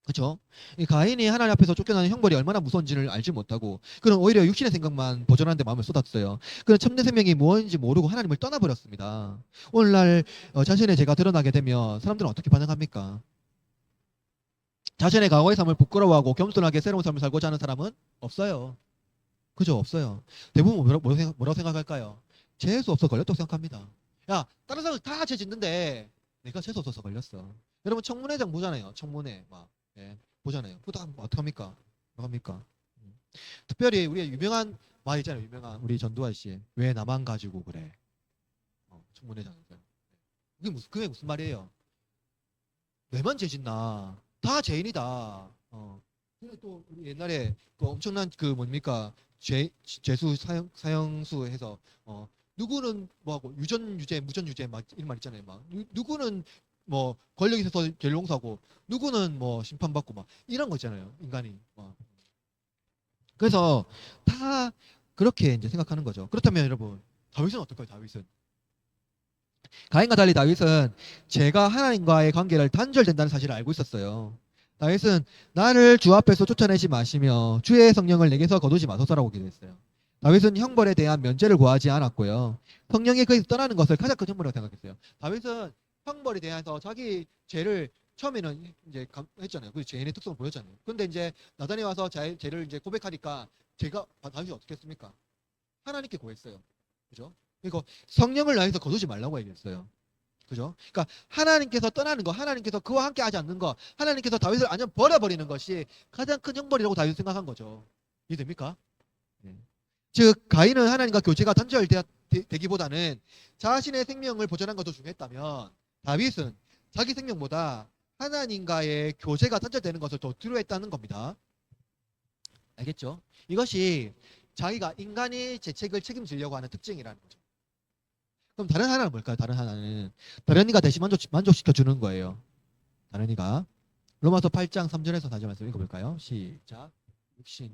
그죠? 이 가인이 하나님 앞에서 쫓겨나는 형벌이 얼마나 무서운지를 알지 못하고 그는 오히려 육신의 생각만 보존하는 데 마음을 쏟았어요. 그는 참된 생명이 무엇인지 모르고 하나님을 떠나버렸습니다. 오늘날 자신의 죄가 드러나게 되면 사람들은 어떻게 반응합니까? 자신의 과거의 삶을 부끄러워하고 겸손하게 새로운 삶을 살고자 하는 사람은 없어요. 그죠? 없어요. 대부분 뭐라고 생각할까요? 재수 없어 걸렸다고 생각합니다. 야, 다른 사람 다 죄 짓는데 내가 재수 없어서 걸렸어. 여러분 청문회장 보잖아요. 청문회 막 예, 보잖아요. 그거 다 어떡합니까? 어떡합니까? 특별히 우리 유명한 말 있잖아요. 유명한 우리 전두환 씨. 왜 나만 가지고 그래? 청문회장에서. 그게 무슨 말이에요? 내만 죄 짓나? 다 죄인이다. 근데 또 우리 옛날에 그 엄청난 그 뭡니까? 죄수 사형수 해서 누구는 뭐하고 유전 유죄 무전 유죄 막 이런 말 있잖아요. 막 누구는 뭐 권력이 있어서 죄를 용서하고 누구는 뭐 심판받고 막 이런 거 있잖아요. 인간이. 그래서 다 그렇게 이제 생각하는 거죠. 그렇다면 여러분 다윗은 어떨까요? 다윗은 가인과 달리 다윗은 죄가 하나님과의 관계를 단절된다는 사실을 알고 있었어요. 다윗은 나를 주 앞에서 쫓아내지 마시며 주의 성령을 내게서 거두지 마소서라고 기도했어요. 다윗은 형벌에 대한 면죄를 구하지 않았고요. 성령이 그에서 떠나는 것을 가장 큰 형벌이라고 생각했어요. 다윗은 형벌에 대해서 자기 죄를 처음에는 이제 했잖아요. 그 죄인의 특성을 보였잖아요. 근데 이제 나단이 와서 죄를 이제 고백하니까 제가 다윗이 어떻게 했습니까? 하나님께 구했어요. 그죠? 그리고 성령을 나에서 거두지 말라고 얘기했어요. 그죠? 그러니까 하나님께서 떠나는 거, 하나님께서 그와 함께 하지 않는 거, 하나님께서 다윗을 완전 버려버리는 것이 가장 큰 형벌이라고 다윗은 생각한 거죠. 이해됩니까? 네. 즉 가인은 하나님과 교제가 단절되기보다는 자신의 생명을 보존한 것도 중요했다면 다윗은 자기 생명보다 하나님과의 교제가 단절되는 것을 더 두려워했다는 겁니다. 알겠죠? 이것이 자기가 인간의 죄책을 책임지려고 하는 특징이라는 거죠. 그럼 다른 하나는 뭘까요? 다른 하나는 다른 이가 대신 만족시켜 주는 거예요. 다른 이가 로마서 8장 3절에서 4절 말씀 읽어볼까요? 시작. 육신.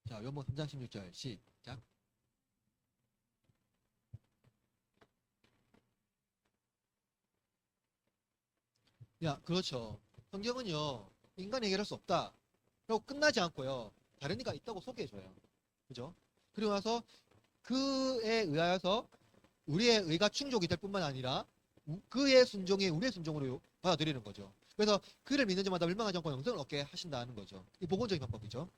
자, 요번 3장 16절 시작. 야, 그렇죠. 성경은요, 인간이 해결할 수 없다. 라고 끝나지 않고요, 다른 이가 있다고 소개해줘요. 그죠? 그리고 나서 그에 의하여서 우리의 의가 충족이 될 뿐만 아니라 그의 순종이 우리의 순종으로 받아들이는 거죠. 그래서 그를 믿는 자마다 멸망하지 않고 영생을 얻게 하신다는 거죠. 이 복음적인 방법이죠.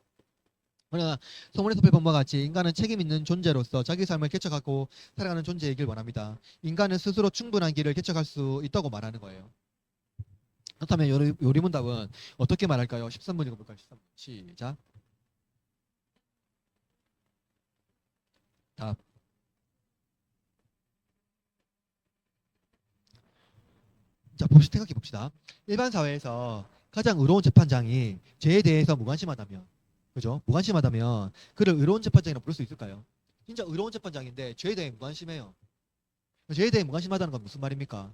그러나 성문에서 배본 바와 같이 인간은 책임 있는 존재로서 자기 삶을 개척하고 살아가는 존재이길 원합니다. 인간은 스스로 충분한 길을 개척할 수 있다고 말하는 거예요. 그렇다면 요리문답은 어떻게 말할까요? 13번 읽어볼까요? 13번 시작. 답. 자, 생각해 봅시다. 일반 사회에서 가장 의로운 재판장이 죄에 대해서 무관심하다면, 그죠? 무관심하다면 그를 의로운 재판장이라고 부를 수 있을까요? 진짜 의로운 재판장인데 죄에 대해 무관심해요. 죄에 대해 무관심하다는 건 무슨 말입니까?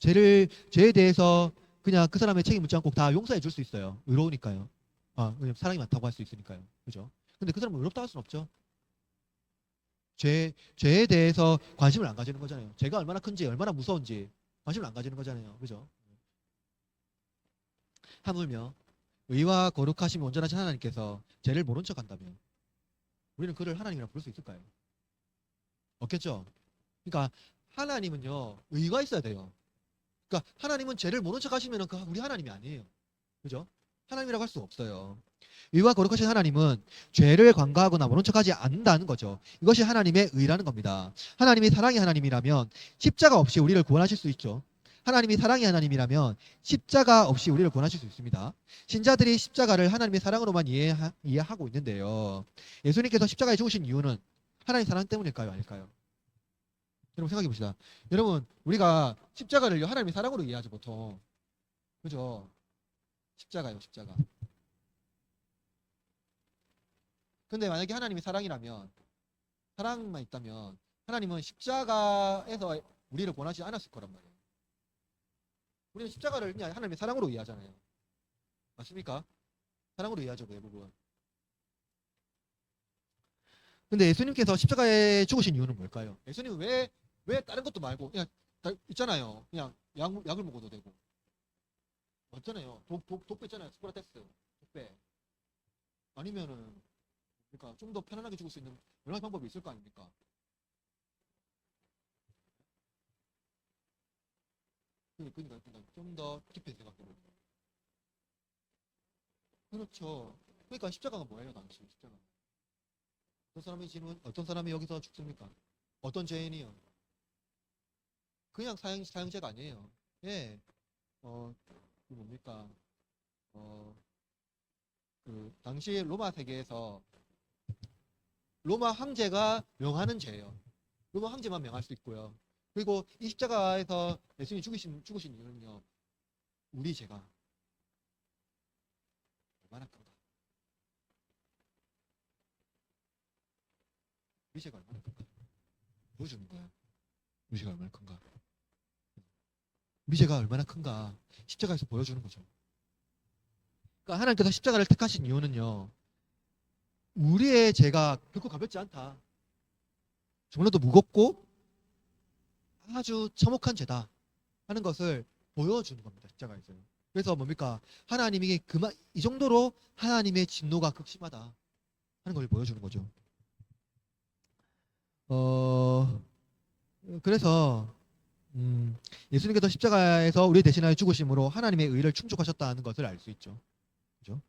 죄에 대해서 그냥 그 사람의 책임 묻지 않고 다 용서해 줄 수 있어요. 의로우니까요. 왜냐면 사랑이 많다고 할 수 있으니까요. 그죠? 근데 그 사람은 의롭다 할 수는 없죠. 죄에 대해서 관심을 안 가지는 거잖아요. 죄가 얼마나 큰지, 얼마나 무서운지 관심을 안 가지는 거잖아요. 그죠? 하물며 의와 거룩하심이 온전하신 하나님께서 죄를 모른 척 한다면 우리는 그를 하나님이라고 부를 수 있을까요? 없겠죠? 그러니까 하나님은요, 의가 있어야 돼요. 그러니까 하나님은 죄를 모른 척 하시면 우리 하나님이 아니에요. 그죠? 하나님이라고 할 수 없어요. 의와 거룩하신 하나님은 죄를 관가하거나 모른 척하지 않는다는 거죠. 이것이 하나님의 의라는 겁니다. 하나님이 사랑의 하나님이라면 십자가 없이 우리를 구원하실 수 있죠. 하나님이 사랑의 하나님이라면 십자가 없이 우리를 구원하실 수 있습니다. 신자들이 십자가를 하나님의 사랑으로만 이해하고 있는데요. 예수님께서 십자가에 죽으신 이유는 하나님 사랑 때문일까요? 아닐까요? 여러분 생각해 봅시다. 여러분 우리가 십자가를 하나님의 사랑으로 이해하죠 보통. 그죠? 십자가요, 십자가. 근데 만약에 하나님이 사랑이라면 사랑만 있다면 하나님은 십자가에서 우리를 권하지 않았을 거란 말이에요. 우리는 십자가를 그냥 하나님의 사랑으로 이해하잖아요. 맞습니까? 사랑으로 이해하죠, 그 부분. 근데 예수님께서 십자가에 죽으신 이유는 뭘까요? 예수님은 왜 다른 것도 말고 그냥 있잖아요. 그냥 약을 먹어도 되고. 맞잖아요. 독배 있잖아요. 스크라테스. 독배. 아니면은 그러니까 좀 더 편안하게 죽을 수 있는 여러 가지 방법이 있을 거 아닙니까? 그러니까 좀 더 깊이 생각해보고. 그렇죠. 그러니까 십자가가 뭐예요, 당시 십자가? 어떤 사람이 여기서 죽습니까? 어떤 죄인이요? 그냥 사형제가 아니에요. 예, 그 뭡니까? 어, 그 당시 로마 세계에서 로마 황제가 명하는 죄예요. 로마 황제만 명할 수 있고요. 그리고 이 십자가에서 예수님이 죽으신 이유는요. 우리 죄가 얼마나 큰가? 우리 죄가 얼마나 큰가? 보여주는 거야. 우리 죄가 얼마나 큰가? 우리 죄가 얼마나 큰가? 십자가에서 보여주는 거죠. 그러니까 하나님께서 십자가를 택하신 이유는요. 우리의 죄가 결코 가볍지 않다. 정말로 무겁고 아주 참혹한 죄다 하는 것을 보여주는 겁니다. 십자가에서. 그래서 뭡니까? 하나님이 이 정도로 하나님의 진노가 극심하다 하는 걸 보여주는 거죠. 어, 그래서 예수님께서 십자가에서 우리 대신하여 죽으심으로 하나님의 의를 충족하셨다는 것을 알 수 있죠. 그죠?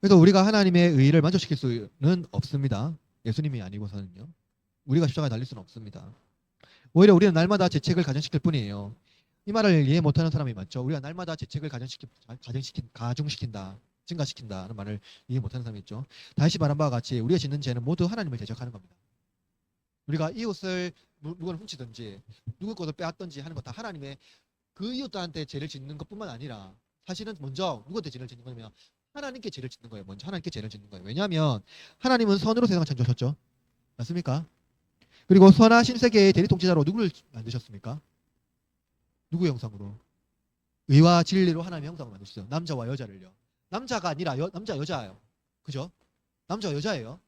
그래서 우리가 하나님의 의를 만족시킬 수는 없습니다. 예수님이 아니고서는요. 우리가 십자가에 달릴 수는 없습니다. 오히려 우리는 날마다 죄책을 가중시킬 뿐이에요. 이 말을 이해 못하는 사람이 많죠. 우리가 날마다 죄책을 가중시킨다, 증가시킨다는 말을 이해 못하는 사람이 있죠. 다시 말한 바와 같이 우리가 짓는 죄는 모두 하나님을 대적하는 겁니다. 우리가 이웃을 물건을 훔치든지 누구 것을 빼앗든지 하는 것 다 하나님의 그 이웃들한테 죄를 짓는 것뿐만 아니라 사실은 먼저 누구한테 죄를 짓는 거냐면 하나님께 죄를 짓는 거예요. 먼저 하나님께 죄를 짓는 거예요. 왜냐하면 하나님은 선으로 세상을 창조하셨죠. 맞습니까? 그리고 선하신 세계의 대리 통치자로 누구를 만드셨습니까? 누구 형상으로? 의와 진리로 하나님의 형상을 만드셨어요. 남자와 여자를요. 남자가 아니라 남자 여자예요. 그죠? 남자와 여자예요.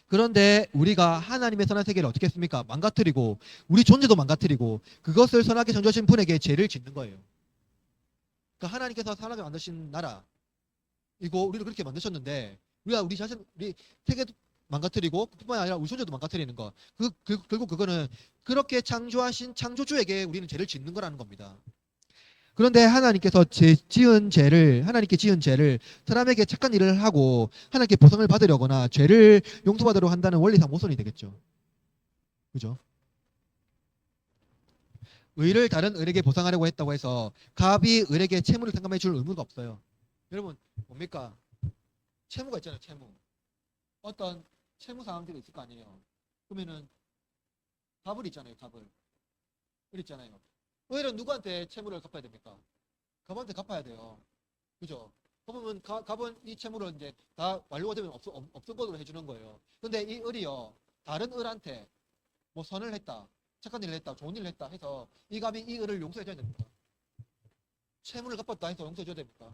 그런데 우리가 하나님의 선한 세계를 어떻게 했습니까? 망가뜨리고 우리 존재도 망가뜨리고 그것을 선하게 창조하신 분에게 죄를 짓는 거예요. 그러니까 하나님께서 선하게 만드신 나라 이거 우리를 그렇게 만드셨는데 우리 자신 우리 세계도 망가뜨리고 뿐만 아니라 우리 존재도 망가뜨리는 거. 결국 그거는 그렇게 창조하신 창조주에게 우리는 죄를 짓는 거라는 겁니다. 그런데 하나님께서 하나님께 지은 죄를 사람에게 착한 일을 하고 하나님께 보상을 받으려거나 죄를 용서받으려 한다는 원리상 모순이 되겠죠. 그죠? 의를 다른 을에게 보상하려고 했다고 해서 갑이 을에게 채무를 상감해 줄 의무가 없어요. 여러분 뭡니까? 채무가 있잖아요. 채무. 어떤 채무 상황들이 있을 거 아니에요. 그러면은 갑을 있잖아요. 갑을. 을 있잖아요. 오히려 누구한테 채무를 갚아야 됩니까? 갑한테 갚아야 돼요. 그죠? 그러면 갑은 이 채무를 이제 다 완료가 되면 없던 것으로 해주는 거예요. 근데 이 을이요. 다른 을한테 뭐 선을 했다. 착한 일을 했다. 좋은 일을 했다 해서 이 갑이 이 을을 용서해줘야 됩니까? 채무를 갚았다 해서 용서해줘야 됩니까?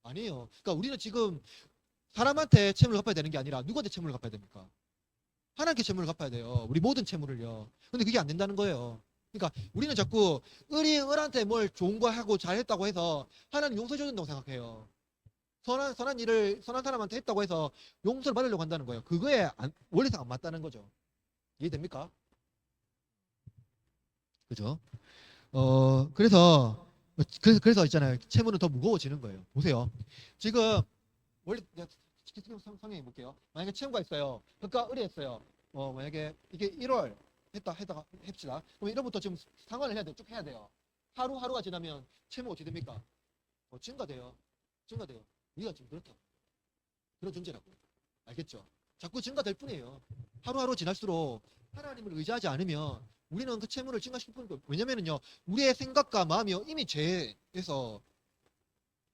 아니에요. 그러니까 우리는 지금 사람한테 채무를 갚아야 되는 게 아니라 누구한테 채무를 갚아야 됩니까? 하나님께 채무를 갚아야 돼요. 우리 모든 채무를요. 근데 그게 안 된다는 거예요. 그러니까 우리는 자꾸 을이 을한테 뭘 좋은 거 하고 잘했다고 해서 하나님 용서해 준다고 생각해요. 선한 사람한테 했다고 해서 용서를 받으려고 한다는 거예요. 그거에 원리상 안 맞다는 거죠. 이해됩니까? 그죠? 그래서 있잖아요. 채무는 더 무거워지는 거예요. 보세요. 지금 원래 지금 성경해 볼게요. 만약에 채무가 있어요. 그러니까 의뢰했어요. 만약에 이게 1월 했다가 합시다. 그럼 1월부터 지금 상환을 해야 돼. 쭉 해야 돼요. 하루하루가 지나면 채무 어떻게 됩니까? 증가돼요. 증가돼요. 우리가 지금 그렇다. 그런 존재라고. 알겠죠? 자꾸 증가될 뿐이에요. 하루하루 지날수록 하나님을 의지하지 않으면 우리는 그 채무를 증가시킬 뿐이고 왜냐면은요. 우리의 생각과 마음이요. 이미 죄에서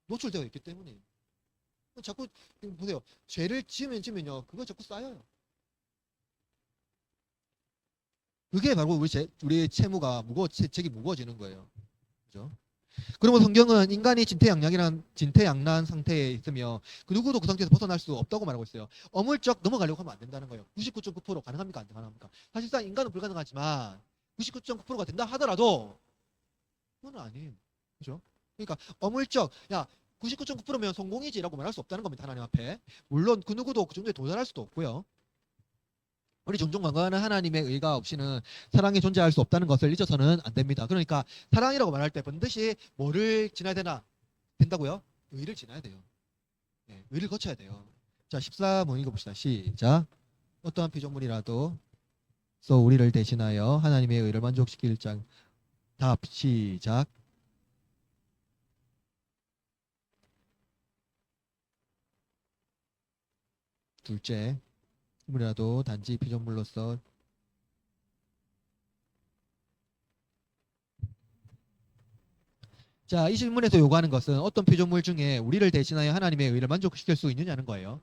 노출되어 있기 때문에 자꾸 보세요. 죄를 지으면요. 그거 자꾸 쌓여요. 그게 바로 우리의 채무가 책이 무거워지는 거예요. 그죠? 그러면 성경은 인간이 진퇴양난 상태에 있으며 그 누구도 그 상태에서 벗어날 수 없다고 말하고 있어요. 어물쩍 넘어가려고 하면 안 된다는 거예요. 99.9% 가능합니까? 안 가능합니까? 사실상 인간은 불가능하지만 99.9%가 된다 하더라도 그건 아니에요. 그죠? 그러니까 어물쩍 야 99.9%면 성공이지라고 말할 수 없다는 겁니다. 하나님 앞에. 물론 그 누구도 그 정도에 도달할 수도 없고요. 우리 종종 강조하는 하나님의 의가 없이는 사랑이 존재할 수 없다는 것을 잊어서는 안 됩니다. 그러니까 사랑이라고 말할 때 반드시 뭐를 지나야 된다고요? 의를 지나야 돼요. 네, 의를 거쳐야 돼요. 자, 14문 읽어봅시다. 시작. 어떠한 피조물이라도 써 우리를 대신하여 하나님의 의를 만족시킬 장. 답 시작. 둘째, 피조물이라도 단지 피조물로서 자, 이 질문에서 요구하는 것은 어떤 피조물 중에 우리를 대신하여 하나님의 의를 만족시킬 수 있느냐는 거예요.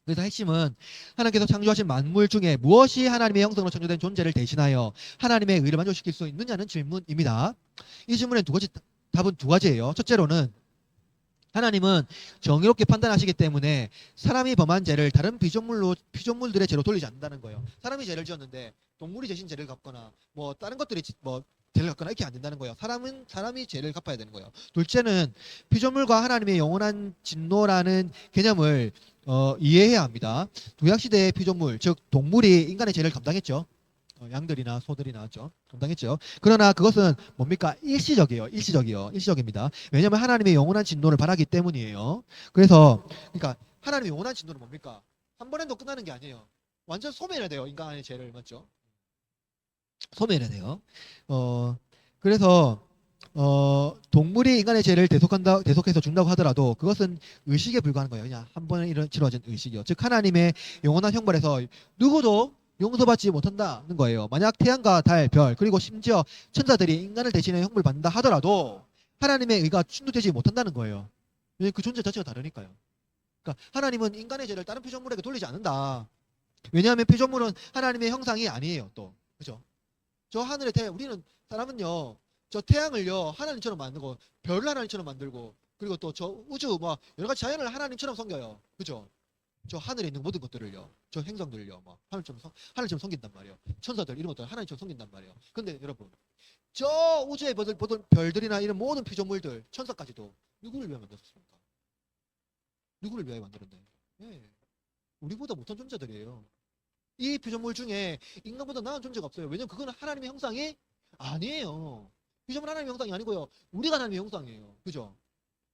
그래서 핵심은 하나님께서 창조하신 만물 중에 무엇이 하나님의 형상으로 창조된 존재를 대신하여 하나님의 의를 만족시킬 수 있느냐는 질문입니다. 이 질문의 답은 두 가지예요. 첫째로는 하나님은 정의롭게 판단하시기 때문에 사람이 범한 죄를 다른 피조물들의 죄로 돌리지 않는다는 거예요. 사람이 죄를 지었는데 동물이 대신 죄를 갚거나 뭐 다른 것들이 뭐 죄를 갚거나 이렇게 안 된다는 거예요. 사람이 죄를 갚아야 되는 거예요. 둘째는 피조물과 하나님의 영원한 진노라는 개념을 이해해야 합니다. 구약시대의 피조물, 즉 동물이 인간의 죄를 감당했죠. 양들이나 소들이 나왔죠. 감당했죠. 그러나 그것은 뭡니까? 일시적입니다. 왜냐하면 하나님의 영원한 진노를 바라기 때문이에요. 그래서 그러니까 하나님의 영원한 진노는 뭡니까? 한 번에도 끝나는 게 아니에요. 완전 소멸해야 돼요. 인간의 죄를 맞죠? 소멸해야 돼요. 그래서 동물이 인간의 죄를 대속해서 준다고 하더라도 그것은 의식에 불과한 거예요. 그냥 한 번에 치러진 의식이요. 즉 하나님의 영원한 형벌에서 누구도 용서받지 못한다는 거예요. 만약 태양과 달, 별, 그리고 심지어 천사들이 인간을 대신해 형벌 받는다 하더라도 하나님의 의가 충족되지 못한다는 거예요. 왜냐하면 그 존재 자체가 다르니까요. 그러니까 하나님은 인간의 죄를 다른 피조물에게 돌리지 않는다. 왜냐하면 피조물은 하나님의 형상이 아니에요. 또 그죠? 저 하늘의 우리는 사람은요, 저 태양을요 하나님처럼 만들고 별을 하나님처럼 만들고 그리고 또 저 우주 뭐 여러 가지 자연을 하나님처럼 섬겨요. 그죠? 저 하늘에 있는 모든 것들을요, 저 행성들을요, 뭐 하늘처럼 섬긴단 말이에요. 천사들 이런 것들 하나님처럼 섬긴단 말이에요. 근데 여러분, 저 우주에 보던 별들이나 이런 모든 피조물들, 천사까지도 누구를 위해 만들었습니까? 누구를 위해 만들었나요? 네, 우리보다 못한 존재들이에요. 이 피조물 중에 인간보다 나은 존재가 없어요. 왜냐면 그거는 하나님의 형상이 아니에요. 피조물 하나님의 형상이 아니고요, 우리가 하나님의 형상이에요. 그죠?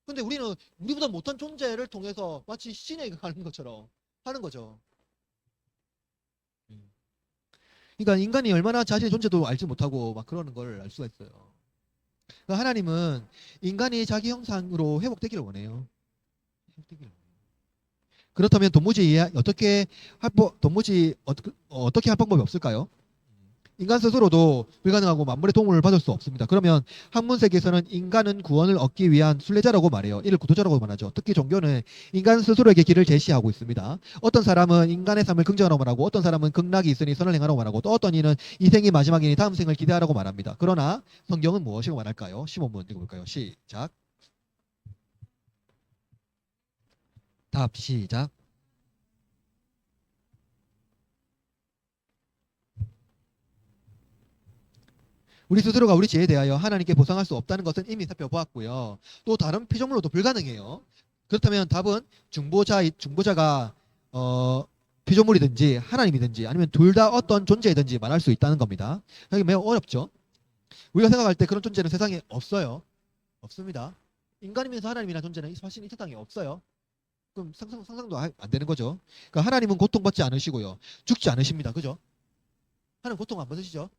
근데 우리는 우리보다 못한 존재를 통해서 마치 신에게 가는 것처럼 하는 거죠. 그러니까 인간이 얼마나 자신의 존재도 알지 못하고 막 그러는 걸 알 수가 있어요. 그러니까 하나님은 인간이 자기 형상으로 회복되기를 원해요. 회복되기를 원해요. 그렇다면 어떻게 할 방법이 없을까요? 인간 스스로도 불가능하고 만물의 도움을 받을 수 없습니다. 그러면 학문세계에서는 인간은 구원을 얻기 위한 순례자라고 말해요. 이를 구도자라고 말하죠. 특히 종교는 인간 스스로에게 길을 제시하고 있습니다. 어떤 사람은 인간의 삶을 긍정하라고 말하고 어떤 사람은 극락이 있으니 선을 행하라고 말하고 또 어떤 이는 이 생이 마지막이니 다음 생을 기대하라고 말합니다. 그러나 성경은 무엇이라고 말할까요? 15문 읽어볼까요? 시작. 답 시작. 우리 스스로가 우리 죄에 대하여 하나님께 보상할 수 없다는 것은 이미 살펴보았고요. 또 다른 피조물로도 불가능해요. 그렇다면 답은 중보자가 피조물이든지 하나님이든지 아니면 둘 다 어떤 존재이든지 말할 수 있다는 겁니다. 여기 매우 어렵죠. 우리가 생각할 때 그런 존재는 세상에 없어요. 없습니다. 인간이면서 하나님이라는 존재는 사실 이 세상에 없어요. 그럼 상상도 안 되는 거죠. 그러니까 하나님은 고통받지 않으시고요, 죽지 않으십니다. 그죠? 하나님 고통 안 받으시죠?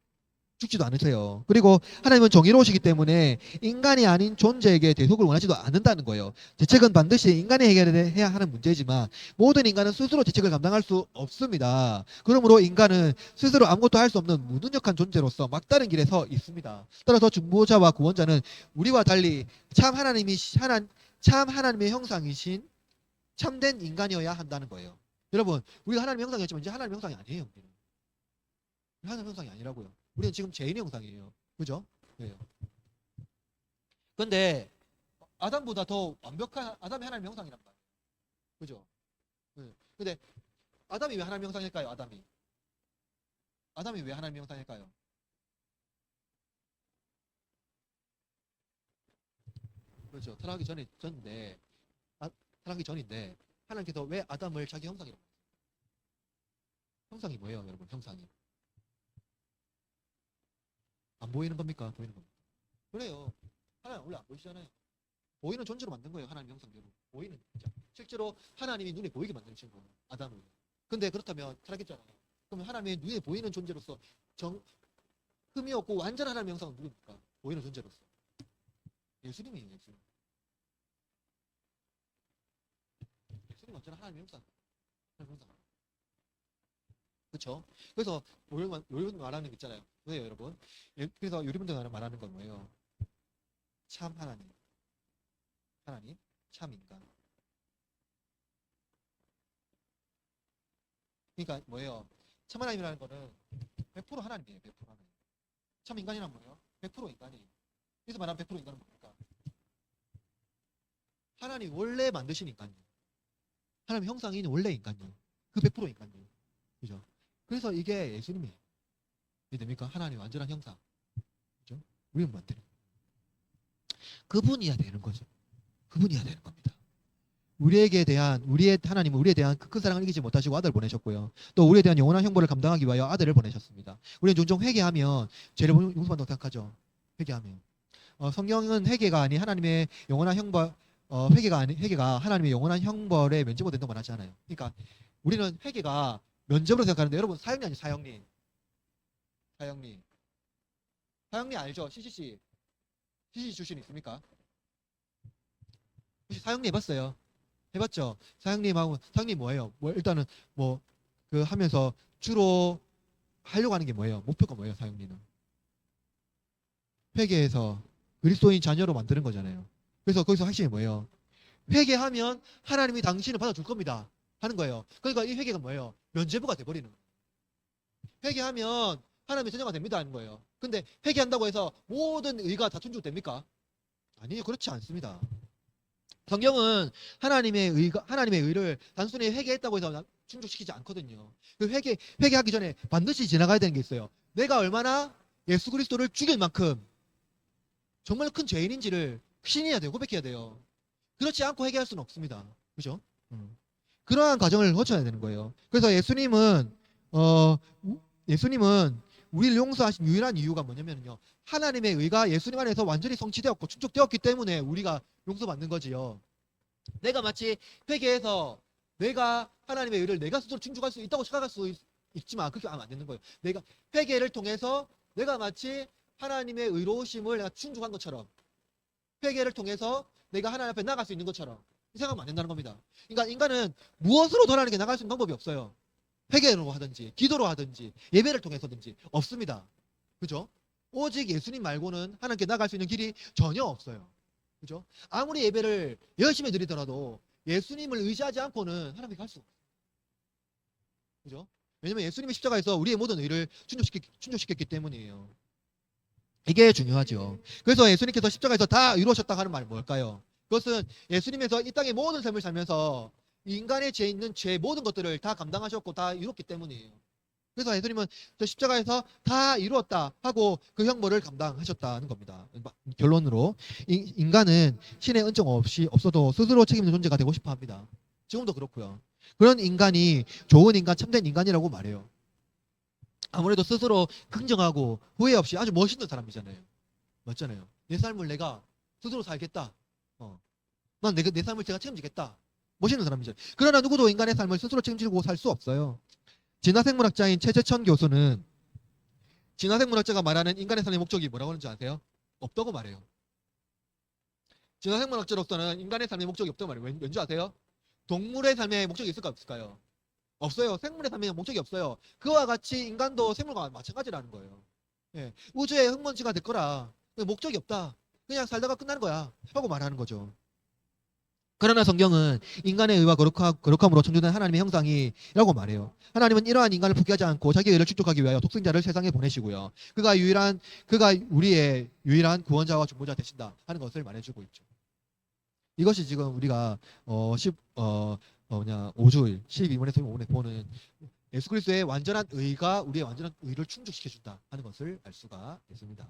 죽지도 않으세요. 그리고 하나님은 정의로우시기 때문에 인간이 아닌 존재에게 대속을 원하지도 않는다는 거예요. 죄책은 반드시 인간이 해결해야 하는 문제지만 모든 인간은 스스로 죄책을 감당할 수 없습니다. 그러므로 인간은 스스로 아무것도 할 수 없는 무능력한 존재로서 막다른 길에 서 있습니다. 따라서 중보자와 구원자는 우리와 달리 참 하나님의 형상이신 참된 인간이어야 한다는 거예요. 여러분, 우리가 하나님의 형상이었지만 이제 하나님의 형상이 아니에요. 우리는. 하나님의 형상이 아니라고요. 우리는 지금 죄인의 형상이에요. 그죠? 왜요? 근데 아담보다 더 완벽한 아담이 하나님의 형상이란 말이에요. 그죠? 네. 근데 아담이 왜 하나님의 형상일까요? 아담이 왜 하나님의 형상일까요? 그렇죠. 타락하기 전인데 타락하기 전인데 하나님께서 왜 아담을 자기 형상이라고 했어요? 형상이 뭐예요, 여러분? 형상이 안 보이는 겁니까? 보이는 겁니까? 그래요. 하나님 원래 안 보이시잖아요. 보이는 존재로 만든 거예요. 하나님 형상대로. 보이는 진짜. 실제로 하나님이 눈에 보이게 만드신 거예요. 아담을. 근데 그렇다면 타락했잖아요. 그러면 하나님의 눈에 보이는 존재로서 흠이 없고 완전한 하나님의 형상은 누굽니까? 보이는 존재로서. 예수님이에요. 예수님. 예수님 완전한 하나님의 형상. 하나님의 형상. 그렇죠? 그래서 요리분들 말하는 게 있잖아요. 왜요, 여러분? 그래서 요리분들 말하는 건 뭐예요? 참 하나님, 참 인간. 그러니까 뭐예요? 참 하나님이라는 거는 100% 하나님이에요. 100% 하나님. 참 인간이란 뭐예요? 100% 인간이에요. 여기서 말하는 100% 인간은 뭡니까? 하나님 원래 만드신 인간이에요. 하나님 형상이 원래 인간이에요. 그 100% 인간이에요. 그죠? 그래서 이게 예수님이에요. 믿습니까? 하나님 완전한 형상. 그죠? 우리는 만드는. 그분이야 되는 거죠. 그분이야 되는 겁니다. 우리의 하나님은 우리에 대한 그 큰 사랑을 이기지 못하시고 아들을 보내셨고요. 또 우리에 대한 영원한 형벌을 감당하기 위하여 아들을 보내셨습니다. 우리는 종종 회개하면 죄를 용서받는다고 생각하죠. 회개하면. 성경은 회개가 아닌 하나님의 영원한 형벌, 회개가 하나님의 영원한 형벌에 면죄부 된다고 말하지 않아요. 그러니까 우리는 회개가 면죄부로 생각하는데 여러분 사형리 아니죠, 사형리. 사형리 알죠? CCC 출신 있습니까? 혹시 사형리 해봤어요? 해봤죠? 사형님 뭐예요? 일단은 그 하면서 주로 하려고 하는 게 뭐예요? 목표가 뭐예요, 사형리는? 회개해서 그리스도인 자녀로 만드는 거잖아요. 그래서 거기서 핵심이 뭐예요? 회개하면 하나님이 당신을 받아줄 겁니다. 하는 거예요. 그러니까 이 회개가 뭐예요? 면죄부가 돼버리는 거예요. 회개하면 하나님의 자녀가 됩니다 하는 거예요. 근데 회개한다고 해서 모든 의가 다 충족됩니까? 아니에요. 그렇지 않습니다. 성경은 하나님의 의를 단순히 회개했다고 해서 충족시키지 않거든요. 그 회개하기 전에 반드시 지나가야 되는 게 있어요. 내가 얼마나 예수 그리스도를 죽일 만큼 정말 큰 죄인인지를 신인해야 돼요. 고백해야 돼요. 그렇지 않고 회개할 수는 없습니다. 그죠? 그러한 과정을 거쳐야 되는 거예요. 그래서 어, 예수님은 우리를 용서하신 유일한 이유가 뭐냐면요. 하나님의 의가 예수님 안에서 완전히 성취되었고 충족되었기 때문에 우리가 용서받는 거지요. 내가 마치 회개해서 내가 하나님의 의를 내가 스스로 충족할 수 있다고 생각할 수 있지만 그렇게 하면 안 되는 거예요. 내가 회개를 통해서 내가 마치 하나님의 의로우심을 내가 충족한 것처럼 회개를 통해서 내가 하나님 앞에 나갈 수 있는 것처럼 생각하면 안 된다는 겁니다. 그러니까 인간은 무엇으로 하나님께 나갈 수 있는 방법이 없어요. 회개로 하든지 기도로 하든지 예배를 통해서든지 없습니다. 그죠? 오직 예수님 말고는 하나님께 나갈 수 있는 길이 전혀 없어요. 그죠? 아무리 예배를 열심히 드리더라도 예수님을 의지하지 않고는 하나님께 갈 수 없어요. 그죠? 왜냐면 예수님이 십자가에서 우리의 모든 의를 충족시켰기 때문이에요. 이게 중요하죠. 그래서 예수님께서 십자가에서 다 이루어졌다고 하는 말은 뭘까요? 그것은 예수님에서 이 땅의 모든 삶을 살면서 인간의 죄 있는 죄 모든 것들을 다 감당하셨고 다 이뤘기 때문이에요. 그래서 예수님은 저 십자가에서 다 이루었다 하고 그 형벌을 감당하셨다는 겁니다. 결론으로 인간은 신의 은총 없이 없어도 스스로 책임있는 존재가 되고 싶어 합니다. 지금도 그렇고요. 그런 인간이 좋은 인간, 참된 인간이라고 말해요. 아무래도 스스로 긍정하고 후회 없이 아주 멋있는 사람이잖아요. 맞잖아요. 내 삶을 내가 스스로 살겠다. 난 내 삶을 제가 책임지겠다. 멋있는 사람이죠. 그러나 누구도 인간의 삶을 스스로 책임지고 살 수 없어요. 진화생물학자인 최재천 교수는 진화생물학자가 말하는 인간의 삶의 목적이 뭐라고 하는지 아세요? 없다고 말해요. 진화생물학자로서는 인간의 삶의 목적이 없다고 말해요. 왠지 아세요? 동물의 삶의 목적이 있을까 없을까요? 없어요. 생물의 삶의 목적이 없어요. 그와 같이 인간도 생물과 마찬가지라는 거예요. 예. 우주의 흙먼지가 될 거라 목적이 없다. 그냥 살다가 끝나는 거야. 하고 말하는 거죠. 그러나 성경은 인간의 의와 거룩함으로 창조된 하나님의 형상이라고 말해요. 하나님은 이러한 인간을 포기하지 않고 자기의 의를 축적하기 위하여 독생자를 세상에 보내시고요. 그가 우리의 유일한 구원자와 중보자 되신다 하는 것을 말해주고 있죠. 이것이 지금 우리가 5주일 12분에서 15분에 보는 예수 그리스도의 완전한 의가 우리의 완전한 의를 충족시켜준다 하는 것을 알 수가 있습니다.